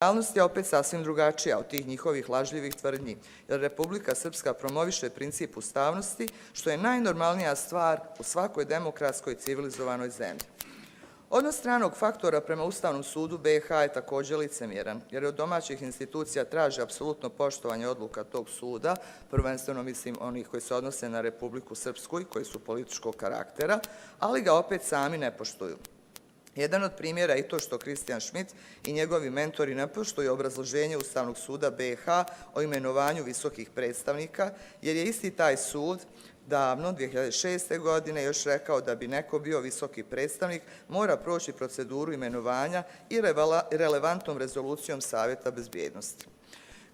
Realnost je opet sasvim drugačija od tih njihovih lažljivih tvrdnji, jer Republika Srpska promoviše princip ustavnosti, što je najnormalnija stvar u svakoj demokratskoj civilizovanoj zemlji. Odnos stranog faktora prema Ustavnom sudu BiH je također licemjeran, jer od domaćih institucija traže apsolutno poštovanje odluka tog suda, prvenstveno mislim onih koji se odnose na Republiku Srpsku i koji su političkog karaktera, ali ga opet sami ne poštuju. Jedan od primjera je i to što Kristijan Šmit i njegovi mentori ne poštuju obrazloženje Ustavnog suda BiH o imenovanju visokih predstavnika, jer je isti taj sud davno, 2006. godine, još rekao da bi neko bio visoki predstavnik, mora proći proceduru imenovanja i relevantnom rezolucijom Savjeta bezbjednosti.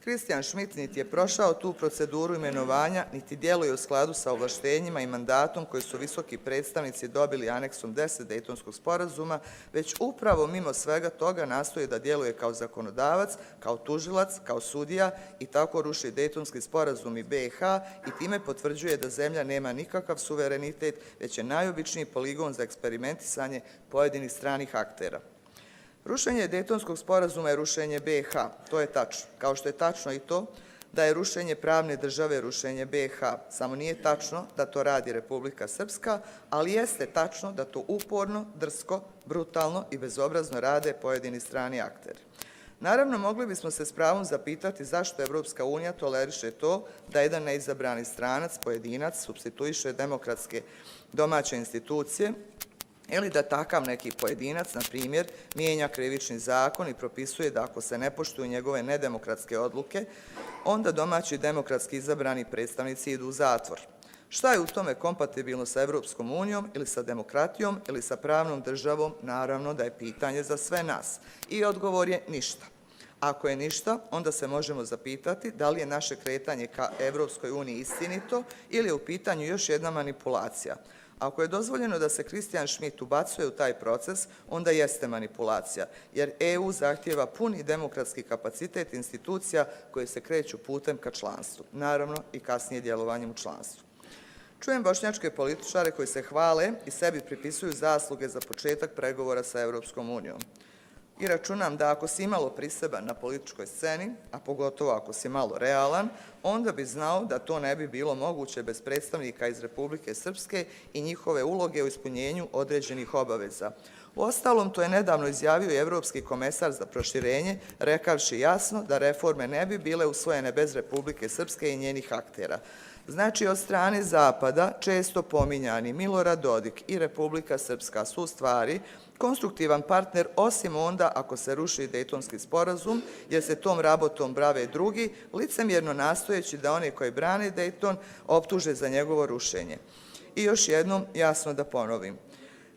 Kristijan Šmit niti je prošao tu proceduru imenovanja, niti djeluje u skladu sa ovlaštenjima i mandatom koji su visoki predstavnici dobili aneksom 10 Dejtonskog sporazuma, već upravo mimo svega toga nastoji da djeluje kao zakonodavac, kao tužilac, kao sudija i tako ruši Dejtonski sporazum i BiH i time potvrđuje da zemlja nema nikakav suverenitet, već je najobičniji poligon za eksperimentisanje pojedinih stranih aktera. Rušenje Dejtonskog sporazuma je rušenje BiH, to je tačno, kao što je tačno i to da je rušenje pravne države rušenje BiH, samo nije tačno da to radi Republika Srpska, ali jeste tačno da to uporno, drsko, brutalno i bezobrazno rade pojedini strani akteri. Naravno, mogli bismo se s pravom zapitati zašto Evropska unija toleriše to da jedan neizabrani stranac, pojedinac, supstituiše demokratske domaće institucije, ili da takav neki pojedinac, na primjer, mijenja krivični zakon i propisuje da ako se ne poštuju njegove nedemokratske odluke, onda domaći demokratski izabrani predstavnici idu u zatvor. Šta je u tome kompatibilno sa Evropskom unijom ili sa demokratijom ili sa pravnom državom? Naravno da je pitanje za sve nas. I odgovor je ništa. Ako je ništa, onda se možemo zapitati da li je naše kretanje ka Evropskoj uniji istinito ili je u pitanju još jedna manipulacija. Ako je dozvoljeno da se Kristijan Šmit ubacuje u taj proces, onda jeste manipulacija, jer EU zahtjeva puni demokratski kapacitet institucija koje se kreću putem ka članstvu, naravno i kasnije djelovanjem u članstvu. Čujem bošnjačke političare koji se hvale i sebi pripisuju zasluge za početak pregovora sa Evropskom unijom. I računam da ako si imalo priseban na političkoj sceni, a pogotovo ako si malo realan, onda bi znao da to ne bi bilo moguće bez predstavnika iz Republike Srpske i njihove uloge u ispunjenju određenih obaveza. Uostalom, to je nedavno izjavio i Evropski komesar za proširenje, rekavši jasno da reforme ne bi bile usvojene bez Republike Srpske i njenih aktera. Znači, od strane Zapada često pominjani Milorad Dodik i Republika Srpska su u stvari konstruktivan partner, osim onda ako se ruši Dejtonski sporazum, jer se tom rabotom brave drugi, licemjerno nastojeći da one koji brane Dejton optuže za njegovo rušenje. I još jednom jasno da ponovim.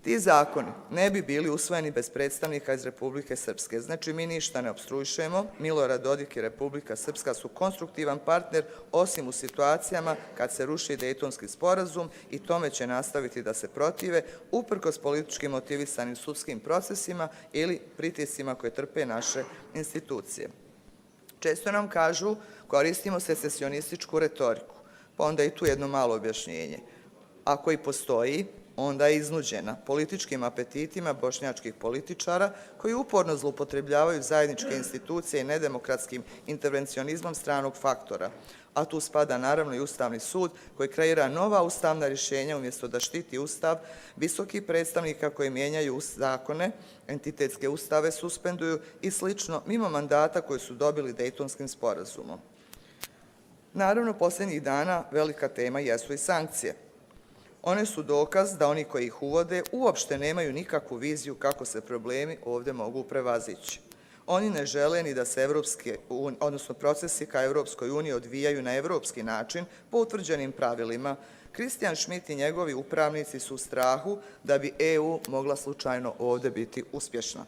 Ti zakoni ne bi bili usvojeni bez predstavnika iz Republike Srpske. Znači, mi ništa ne opstruišemo. Milorad Dodik i Republika Srpska su konstruktivan partner, osim u situacijama kad se ruši Dejtonski sporazum i tome će nastaviti da se protive, uprkos politički motivisanim sudskim procesima ili pritiscima koje trpe naše institucije. Često nam kažu, koristimo secesionističku retoriku, pa onda i tu jedno malo objašnjenje. Ako i postoji, onda je iznuđena političkim apetitima bošnjačkih političara koji uporno zloupotrebljavaju zajedničke institucije i nedemokratskim intervencionizmom stranog faktora. A tu spada naravno i Ustavni sud koji kreira nova ustavna rješenja umjesto da štiti Ustav, visokih predstavnika koji mijenjaju zakone, entitetske ustave suspenduju i slično, mimo mandata koji su dobili Dejtonskim sporazumom. Naravno, posljednjih dana velika tema jesu i sankcije. One su dokaz da oni koji ih uvode uopšte nemaju nikakvu viziju kako se problemi ovdje mogu prevazići. Oni ne žele ni da se procesi ka Evropskoj uniji odvijaju na evropski način po utvrđenim pravilima. Kristijan Šmit i njegovi upravnici su u strahu da bi EU mogla slučajno ovdje biti uspješna.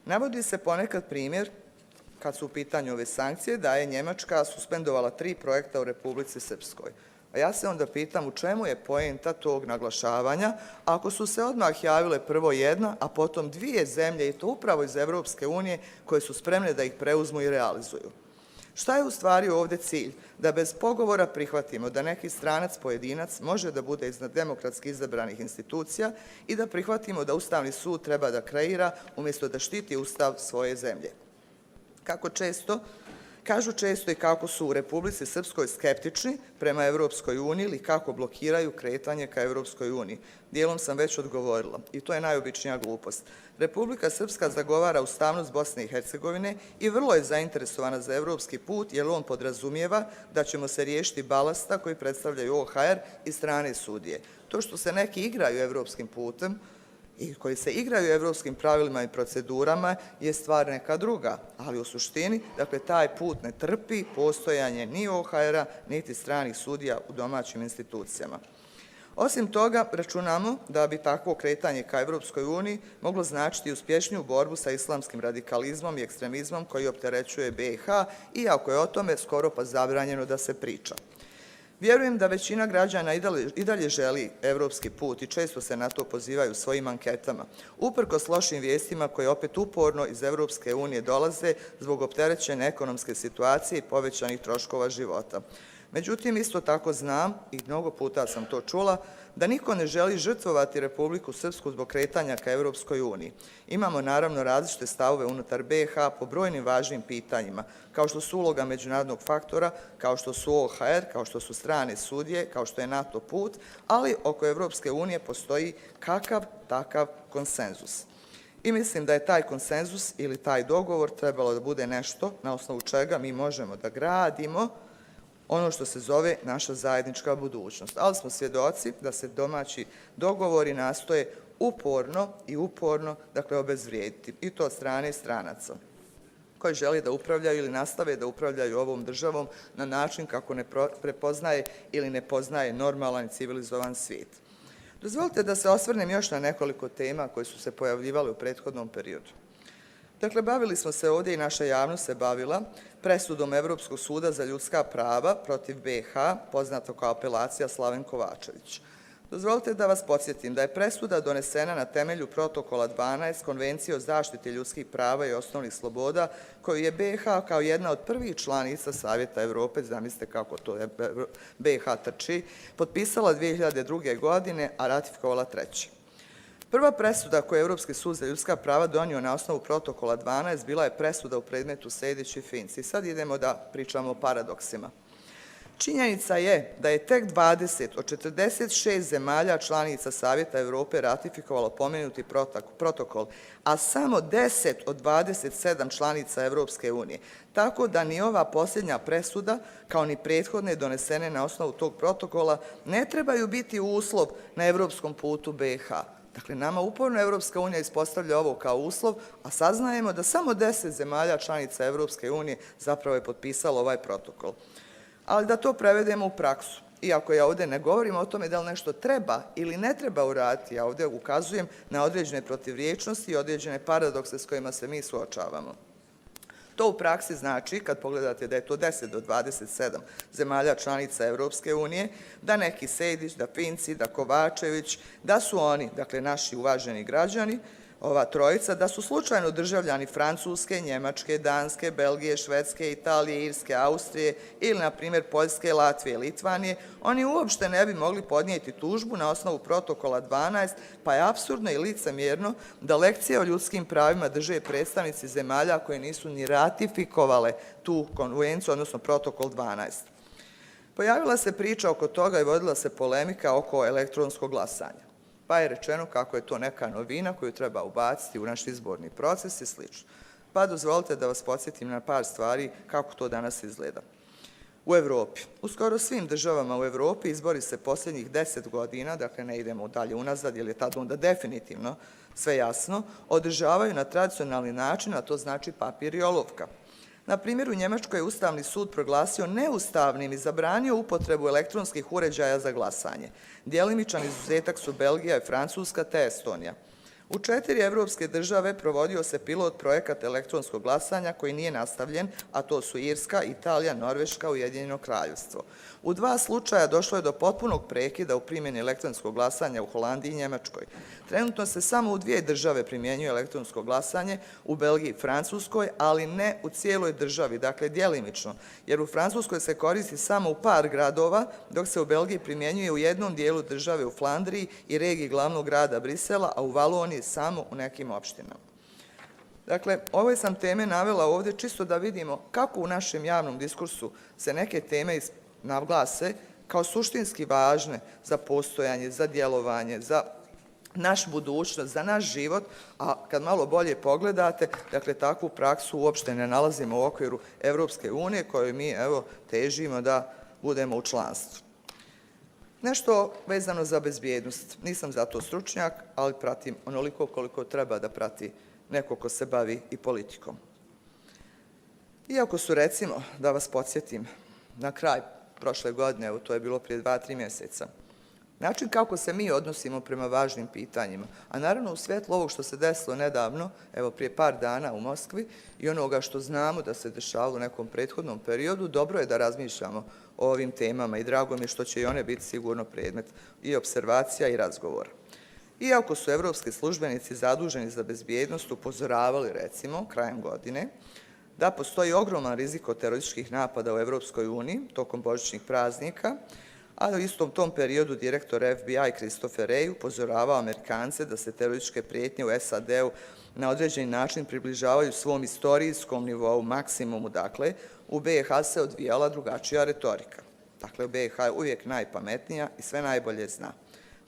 Navodi se ponekad primjer, kad su u pitanju ove sankcije, da je Njemačka suspendovala 3 projekta u Republici Srpskoj. A ja se onda pitam u čemu je poenta tog naglašavanja ako su se odmah javile prvo jedna, a potom 2 zemlje i to upravo iz Evropske unije koje su spremne da ih preuzmu i realizuju. Šta je u stvari ovdje cilj? Da bez pogovora prihvatimo da neki stranac, pojedinac, može da bude iznad demokratski izabranih institucija i da prihvatimo da Ustavni sud treba da kreira umjesto da štiti Ustav svoje zemlje. Kažu često i kako su u Republici Srpskoj skeptični prema Evropskoj uniji ili kako blokiraju kretanje ka Evropskoj uniji. Dijelom sam već odgovorila i to je najobičnija glupost. Republika Srpska zagovara ustavnost Bosne i Hercegovine i vrlo je zainteresovana za evropski put jer on podrazumijeva da ćemo se riješiti balasta koji predstavljaju OHR i strane sudije. To što se neki igraju evropskim putem i koji se igraju evropskim pravilima i procedurama je stvar neka druga, ali u suštini, dakle, taj put ne trpi postojanje ni OHR-a, niti stranih sudija u domaćim institucijama. Osim toga, računamo da bi takvo kretanje ka Evropskoj uniji moglo značiti uspješniju borbu sa islamskim radikalizmom i ekstremizmom koji opterećuje BiH, iako je o tome skoro pa zabranjeno da se priča. Vjerujem da većina građana i dalje želi evropski put i često se na to pozivaju svojim anketama, uprkos lošim vijestima koje opet uporno iz Evropske unije dolaze zbog opterećene ekonomske situacije i povećanih troškova života. Međutim, isto tako znam, i mnogo puta sam to čula, da niko ne želi žrtvovati Republiku Srpsku zbog kretanja ka Evropskoj uniji. Imamo naravno različite stavove unutar BiH po brojnim važnim pitanjima, kao što su uloga međunarodnog faktora, kao što su OHR, kao što su strane sudije, kao što je NATO put, ali oko Evropske unije postoji kakav takav konsenzus. I mislim da je taj konsenzus ili taj dogovor trebalo da bude nešto na osnovu čega mi možemo da gradimo ono što se zove naša zajednička budućnost. Ali smo svjedoci da se domaći dogovori nastoje uporno, dakle, obezvrijediti, i to od strane stranaca koji želi da upravljaju ili nastave da upravljaju ovom državom na način kako ne prepoznaje ili ne poznaje normalan i civilizovan svijet. Dozvolite da se osvrnem još na nekoliko tema koje su se pojavljivale u prethodnom periodu. Dakle, bavili smo se ovdje i naša javnost se bavila presudom Evropskog suda za ljudska prava protiv BiH, poznato kao apelacija Slaven Kovačević. Dozvolite da vas podsjetim da je presuda donesena na temelju protokola 12 Konvencije o zaštiti ljudskih prava i osnovnih sloboda, koju je BiH kao jedna od prvih članica Savjeta Evrope, zamislite kako to je BiH trči, potpisala 2002. godine, a ratifikovala 3. Prva presuda koju je Evropski sud za ljudska prava donio na osnovu protokola 12 bila je presuda u predmetu Sejdić i Finci. Sad idemo da pričamo o paradoksima. Činjenica je da je tek 20 od 46 zemalja članica Savjeta Evrope ratifikovalo pomenuti protokol, a samo 10 od 27 članica Evropske unije. Tako da ni ova posljednja presuda, kao ni prethodne donesene na osnovu tog protokola, ne trebaju biti uslov na evropskom putu BiH. Dakle, nama uporno Evropska unija ispostavlja ovo kao uslov, a saznajemo da samo 10 zemalja članica Evropske unije zapravo je potpisalo ovaj protokol. Ali da to prevedemo u praksu. Iako ja ovdje ne govorim o tome da li nešto treba ili ne treba uraditi, ja ovdje ukazujem na određene protivriječnosti i određene paradokse s kojima se mi suočavamo. To u praksi znači, kad pogledate da je to 10 do 27 zemalja članica Evropske unije, da neki Sejdić, da Finci, da Kovačević, da su oni, dakle naši uvaženi građani, ova trojica, da su slučajno državljani Francuske, Njemačke, Danske, Belgije, Švedske, Italije, Irske, Austrije ili, na primjer, Poljske, Latvije, Litvanije, oni uopšte ne bi mogli podnijeti tužbu na osnovu protokola 12, pa je apsurdno i licemjerno da lekcije o ljudskim pravima drže predstavnici zemalja koje nisu ni ratifikovale tu konvenciju, odnosno protokol 12. Pojavila se priča oko toga i vodila se polemika oko elektronskog glasanja. Pa je rečeno kako je to neka novina koju treba ubaciti u naš izborni proces i sl. Pa dozvolite da vas podsjetim na par stvari kako to danas izgleda. U Evropi, u skoro svim državama u Evropi izbori se posljednjih 10 godina, dakle ne idemo dalje unazad jer je tad onda definitivno sve jasno, održavaju na tradicionalni način, a to znači papir i olovka. Na primjer, u Njemačkoj je Ustavni sud proglasio neustavnim i zabranio upotrebu elektronskih uređaja za glasanje. Djelimičan izuzetak su Belgija i Francuska te Estonija. U 4 evropske države provodio se pilot projekat elektronskog glasanja koji nije nastavljen, a to su Irska, Italija, Norveška, Ujedinjeno Kraljevstvo. U 2 slučaja došlo je do potpunog prekida u primjeni elektronskog glasanja u Holandiji i Njemačkoj. Trenutno se samo u 2 države primjenjuje elektronsko glasanje, u Belgiji i Francuskoj, ali ne u cijeloj državi, dakle djelimično, jer u Francuskoj se koristi samo u par gradova, dok se u Belgiji primjenjuje u jednom dijelu države u Flandriji i regiji glavnog grada Brisela, a u Valoniji samo u nekim opštinama. Dakle, ove sam teme navela ovdje čisto da vidimo kako u našem javnom diskursu se neke teme naglase kao suštinski važne za postojanje, za djelovanje, za naš budućnost, za naš život, a kad malo bolje pogledate, dakle, takvu praksu uopšte ne nalazimo u okviru Evropske unije, kojoj mi, evo, težimo da budemo u članstvu. Nešto vezano za bezbjednost. Nisam za to stručnjak, ali pratim onoliko koliko treba da prati neko ko se bavi i politikom. Iako su, recimo, da vas podsjetim, na kraj prošle godine, evo to je bilo prije 2-3 mjeseca, način kako se mi odnosimo prema važnim pitanjima, a naravno u svjetlu ovog što se desilo nedavno, evo prije par dana u Moskvi, i onoga što znamo da se dešavalo u nekom prethodnom periodu, dobro je da razmišljamo o ovim temama i drago mi je što će i one biti sigurno predmet i observacija i razgovora. Iako su evropski službenici zaduženi za bezbjednost upozoravali, recimo, krajem godine, da postoji ogroman rizik od terorističkih napada u Evropskoj uniji tokom božićnih praznika, a u istom tom periodu direktor FBI Christopher Wray upozoravao Amerikance da se terorističke prijetnje u SAD-u na određeni način približavaju svom istorijskom nivou, maksimumu, dakle, u BiH se odvijala drugačija retorika. Dakle, u BiH je uvijek najpametnija i sve najbolje zna.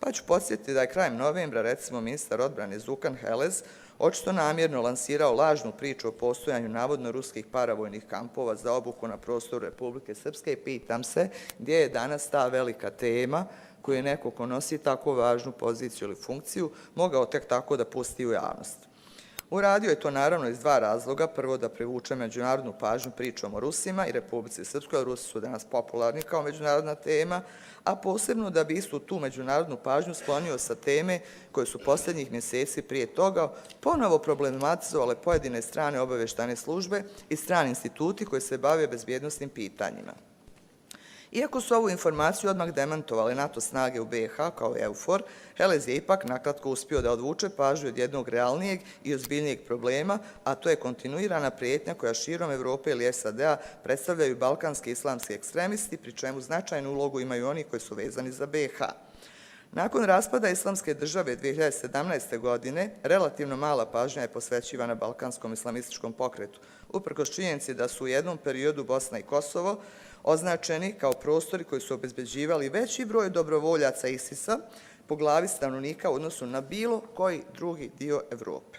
Pa ću podsjetiti da je krajem novembra, recimo, ministar odbrane Zukan Helez očito namjerno lansirao lažnu priču o postojanju navodno ruskih paravojnih kampova za obuku na prostoru Republike Srpske i pitam se gdje je danas ta velika tema koju je neko ko nosi tako važnu poziciju ili funkciju mogao tek tako da pusti u javnost. Uradio je to naravno iz dva razloga. Prvo, da privuče međunarodnu pažnju pričom o Rusima i Republici Srpskoj, jer Rusi su danas popularni kao međunarodna tema, a posebno da bi istu tu međunarodnu pažnju sklonio sa teme koje su posljednjih mjeseci prije toga ponovo problematizovale pojedine strane obavještajne službe i strani instituti koji se bave bezbjednosnim pitanjima. Iako su ovu informaciju odmah demantovale NATO snage u BiH kao EUFOR, Helez je ipak nakratko uspio da odvuče pažnju od jednog realnijeg i ozbiljnijeg problema, a to je kontinuirana prijetnja koja širom Evrope ili SAD-a predstavljaju balkanski islamski ekstremisti, pri čemu značajnu ulogu imaju oni koji su vezani za BiH. Nakon raspada Islamske države 2017. godine, relativno mala pažnja je posvećivana balkanskom islamističkom pokretu, uprkos činjenici da su u jednom periodu Bosna i Kosovo označeni kao prostori koji su obezbeđivali veći broj dobrovoljaca ISIS-a po glavi stanovnika u odnosu na bilo koji drugi dio Evrope.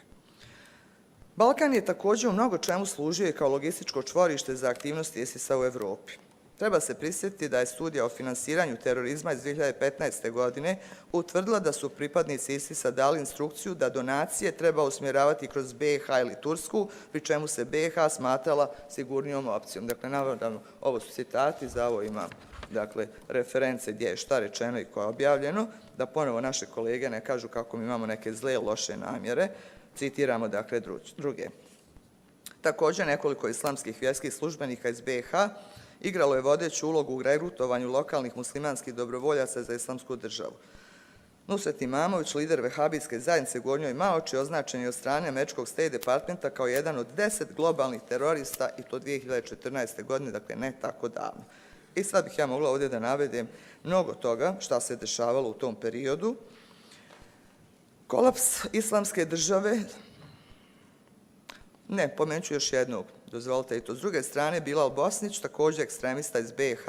Balkan je također u mnogo čemu služio i kao logističko čvorište za aktivnosti ISIS-a u Evropi. Treba se prisjetiti da je studija o finansiranju terorizma iz 2015. godine utvrdila da su pripadnici ISIS-a dali instrukciju da donacije treba usmjeravati kroz BiH ili Tursku, pri čemu se BiH smatrala sigurnijom opcijom. Dakle, navodno, ovo su citati, za ovo imam reference gdje je šta rečeno i koje je objavljeno, da ponovo naše kolege ne kažu kako mi imamo neke zle, loše namjere, citiramo dakle druge. Također, nekoliko islamskih vjerskih službenika iz BiH igralo je vodeću ulogu u regrutovanju lokalnih muslimanskih dobrovoljaca za islamsku državu. Nusret Imamović, lider vehabijske zajednice u Gornjoj Maoči, označen je od strane američkog State Departmenta kao jedan od 10 globalnih terorista i to 2014. godine, dakle ne tako davno. I sad bih ja mogla ovdje da navedem mnogo toga šta se dešavalo u tom periodu. Kolaps islamske države, pomenut ću još jednog, dozvolite i to. S druge strane, Bilal Bosnić, također ekstremista iz BiH,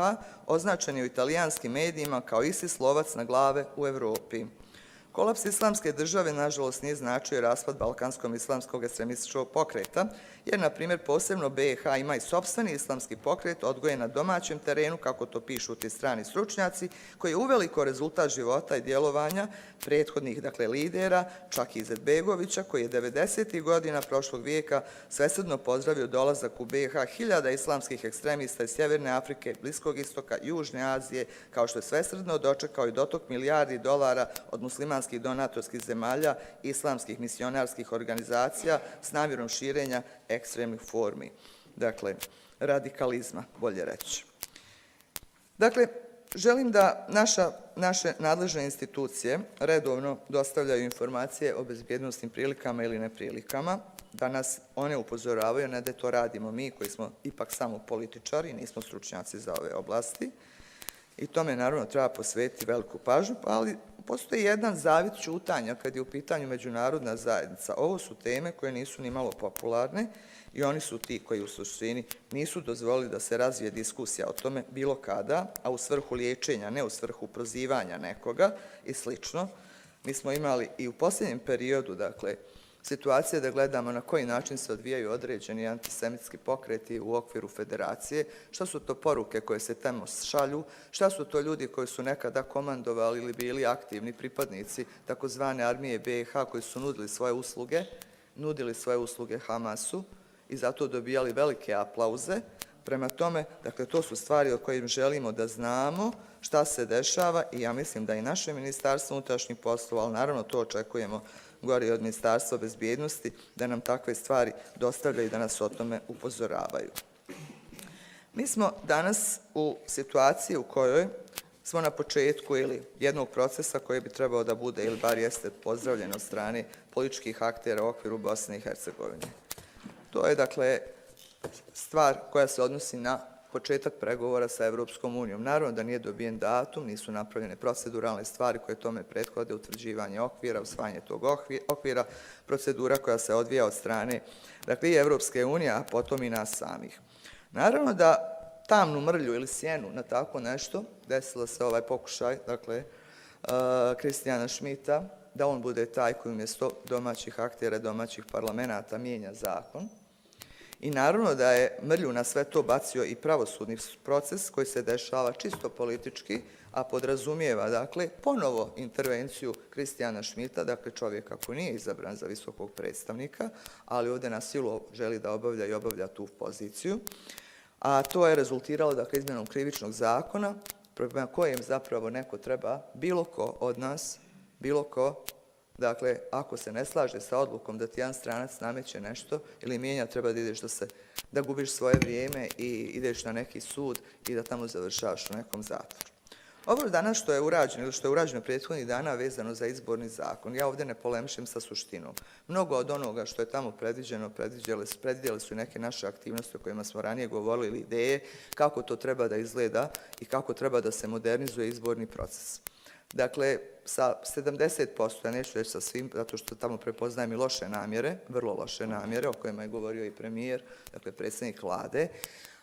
označen je u italijanskim medijima kao ISIS lovac na glave u Evropi. Kolaps islamske države, nažalost, nije značio i raspad balkanskog islamskog ekstremističkog pokreta, jer, na primjer, posebno BiH ima i sopstveni islamski pokret odgojen na domaćem terenu, kako to pišu ti strani stručnjaci, koji je uveliko rezultat života i djelovanja prethodnih, lidera, čak i Izetbegovića, koji je 90. godina prošlog vijeka svesrdno pozdravio dolazak u BiH hiljada islamskih ekstremista iz Sjeverne Afrike, Bliskog istoka, Južne Azije, kao što je svesrdno dočekao i dotok milijardi dolara od muslimanskih donatorskih zemalja i islamskih misionarskih organizacija s namjerom širenja ekstremnih formi, radikalizma, bolje reći. Želim da naše nadležne institucije redovno dostavljaju informacije o bezbjednosnim prilikama ili neprilikama, da nas one upozoravaju, ne da to radimo mi koji smo ipak samo političari, nismo stručnjaci za ove oblasti. I tome naravno treba posvetiti veliku pažnju, ali postoji jedan zavit ćutanja kad je u pitanju međunarodna zajednica. Ovo su teme koje nisu ni malo popularne i oni su ti koji u suštini nisu dozvolili da se razvije diskusija o tome bilo kada, a u svrhu liječenja, ne u svrhu prozivanja nekoga i slično. Mi smo imali i u posljednjem periodu, dakle, situacije da gledamo na koji način se odvijaju određeni antisemitski pokreti u okviru federacije, šta su to poruke koje se tamo šalju, šta su to ljudi koji su nekada komandovali ili bili aktivni pripadnici takozvane armije BiH koji su nudili svoje usluge Hamasu i zato dobijali velike aplauze. Prema tome, dakle, to su stvari o kojim želimo da znamo šta se dešava i ja mislim da i naše Ministarstvo unutrašnjih poslova, ali naravno to očekujemo gore od Ministarstva bezbjednosti, da nam takve stvari dostavljaju i da nas o tome upozoravaju. Mi smo danas u situaciji u kojoj smo na početku ili jednog procesa koji bi trebao da bude ili bar jeste pozdravljen od strane političkih aktera u okviru Bosne i Hercegovine. To je, dakle, stvar koja se odnosi na početak pregovora sa Evropskom unijom. Naravno da nije dobijen datum, nisu napravljene proceduralne stvari koje tome prethode, utvrđivanje okvira, usvajanje tog okvira, procedura koja se odvija od strane, dakle, i Evropske unije, a potom i nas samih. Naravno da tamnu mrlju ili sjenu na tako nešto desilo se ovaj pokušaj, dakle, Kristijana Šmita, da on bude taj koji umjesto domaćih aktera, domaćih parlamenta mijenja zakon. I naravno da je mrlju na sve to bacio i pravosudni proces koji se dešava čisto politički, a podrazumijeva, dakle, ponovo intervenciju Kristijana Šmita, dakle, čovjeka koji nije izabran za visokog predstavnika, ali ovdje na silu želi da obavlja i obavlja tu poziciju. A to je rezultiralo, dakle, izmjenom krivičnog zakona, prema kojem zapravo neko treba, bilo ko od nas, bilo ko, dakle, ako se ne slaže sa odlukom da ti jedan stranac nameće nešto ili mijenja, treba da ideš da gubiš svoje vrijeme i ideš na neki sud i da tamo završavaš u nekom zatvoru. Ovo danas što je urađeno ili što je urađeno prethodnih dana vezano za izborni zakon, ja ovdje ne polemišem sa suštinom. Mnogo od onoga što je tamo predviđeno, predvidjeli su neke naše aktivnosti o kojima smo ranije govorili ili ideje, kako to treba da izgleda i kako treba da se modernizuje izborni proces. Dakle, sa 70%, ja neću reći sa svim, zato što tamo prepoznajem i loše namjere, vrlo loše namjere, o kojima je govorio i premijer, dakle, predsjednik vlade,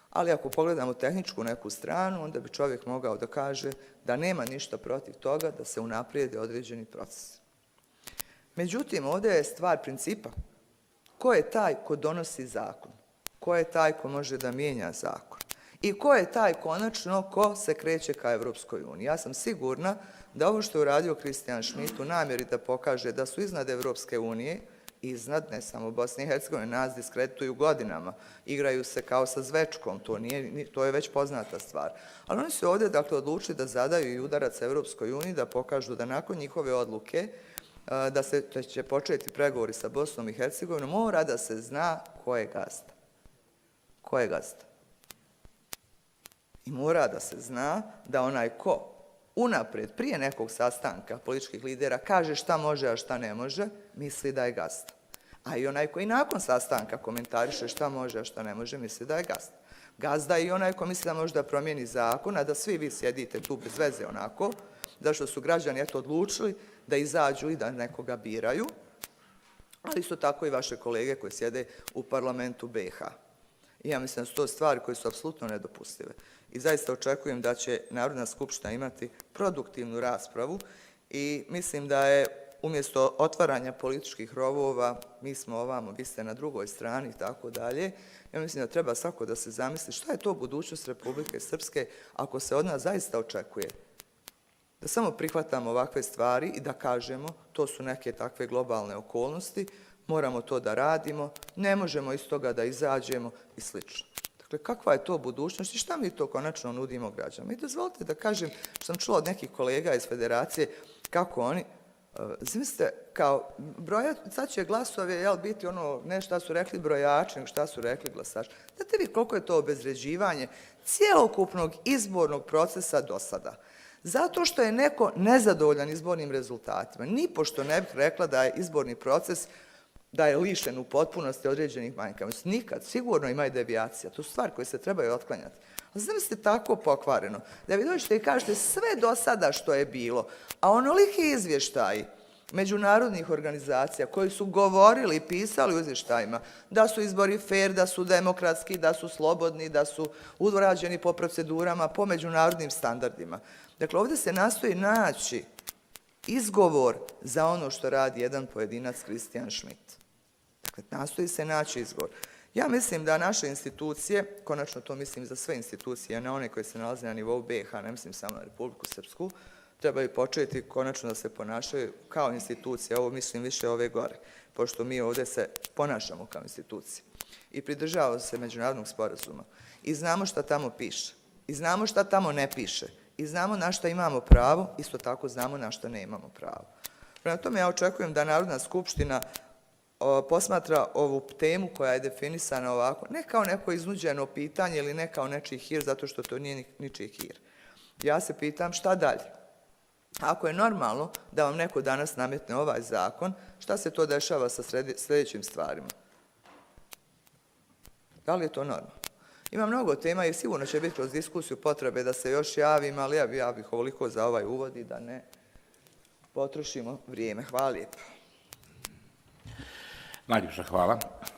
ali ako pogledamo tehničku neku stranu, onda bi čovjek mogao da kaže da nema ništa protiv toga da se unaprijede određeni proces. Međutim, ovdje je stvar principa. Ko je taj ko donosi zakon? Ko je taj ko može da mijenja zakon? I ko je taj konačno ko se kreće ka Evropskoj uniji? Ja sam sigurna da ovo što je uradio Kristijan Šmit u namjeri da pokaže da su iznad Evropske unije, iznad, ne samo Bosne i Hercegovine, nas diskredituju godinama, igraju se kao sa zvečkom, to je već poznata stvar. Ali oni su ovdje, dakle, odlučili da zadaju i udarac Evropskoj uniji, da pokažu da nakon njihove odluke da će početi pregovori sa Bosnom i Hercegovinom, mora da se zna ko je gazda. Ko je gazda? I mora da se zna da onaj ko unaprijed, prije nekog sastanka političkih lidera, kaže šta može, a šta ne može, misli da je gazda. A i onaj koji nakon sastanka komentariše šta može, a šta ne može, misli da je gazda. Gazda je i onaj ko misli da može da promijeni zakon, a da svi vi sjedite tu bez veze onako, zašto su građani odlučili da izađu i da nekoga biraju, ali isto tako i vaše kolege koji sjede u parlamentu BiH. I ja mislim da su to stvari koje su apsolutno nedopustive. I zaista očekujem da će Narodna skupština imati produktivnu raspravu i mislim da je umjesto otvaranja političkih rovova, mi smo ovamo, vi ste na drugoj strani i tako dalje, ja mislim da treba svako da se zamisli šta je to budućnost Republike Srpske ako se od nas zaista očekuje. Da samo prihvatamo ovakve stvari i da kažemo to su neke takve globalne okolnosti, moramo to da radimo, ne možemo iz toga da izađemo i slično. Dakle, kakva je to budućnost i šta mi to konačno nudimo građanima? I dozvolite da kažem, što sam čula od nekih kolega iz federacije, kako oni, zamislite, kao sad će glasove biti ono, ne šta su rekli brojači, nego šta su rekli glasači. Znate vi koliko je to obezvređivanje cijelokupnog izbornog procesa do sada? Zato što je neko nezadovoljan izbornim rezultatima. Nipošto ne bih rekla da je izborni proces da je lišen u potpunosti određenih manjkavosti. Nikad, sigurno ima i devijacija. To su stvari koje se trebaju otklanjati. A zamislite tako pokvareno, da vi dođete i kažete sve do sada što je bilo, a onoliki izvještaji međunarodnih organizacija koji su govorili i pisali u izvještajima da su izbori fair, da su demokratski, da su slobodni, da su urađeni po procedurama, po međunarodnim standardima. Dakle, ovdje se nastoji naći izgovor za ono što radi jedan pojedinac Christian Schmidt. Dakle, nastoji se naći izgovor. Ja mislim da naše institucije, konačno to mislim za sve institucije, a ne one koje se nalaze na nivou BiH, ne mislim samo na Republiku Srpsku, trebaju početi konačno da se ponašaju kao institucije, ovo mislim više ove gore, pošto mi ovdje se ponašamo kao institucije. I pridržavamo se međunarodnog sporazuma. I znamo šta tamo piše. I znamo šta tamo ne piše. I znamo na šta imamo pravo, isto tako znamo na šta nemamo pravo. Prema tome ja očekujem da Narodna skupština posmatra ovu temu koja je definisana ovako, ne kao neko iznuđeno pitanje ili ne kao nečiji hir, zato što to nije ničiji hir. Ja se pitam šta dalje? Ako je normalno da vam neko danas nametne ovaj zakon, šta se to dešava sa sljedećim stvarima? Da li je to normalno? Ima mnogo tema i sigurno će biti kroz diskusiju potrebe da se još javim, ali ja bih ovoliko za ovaj uvod i da ne potrošimo vrijeme. Hvala lijepo. Najljepša hvala.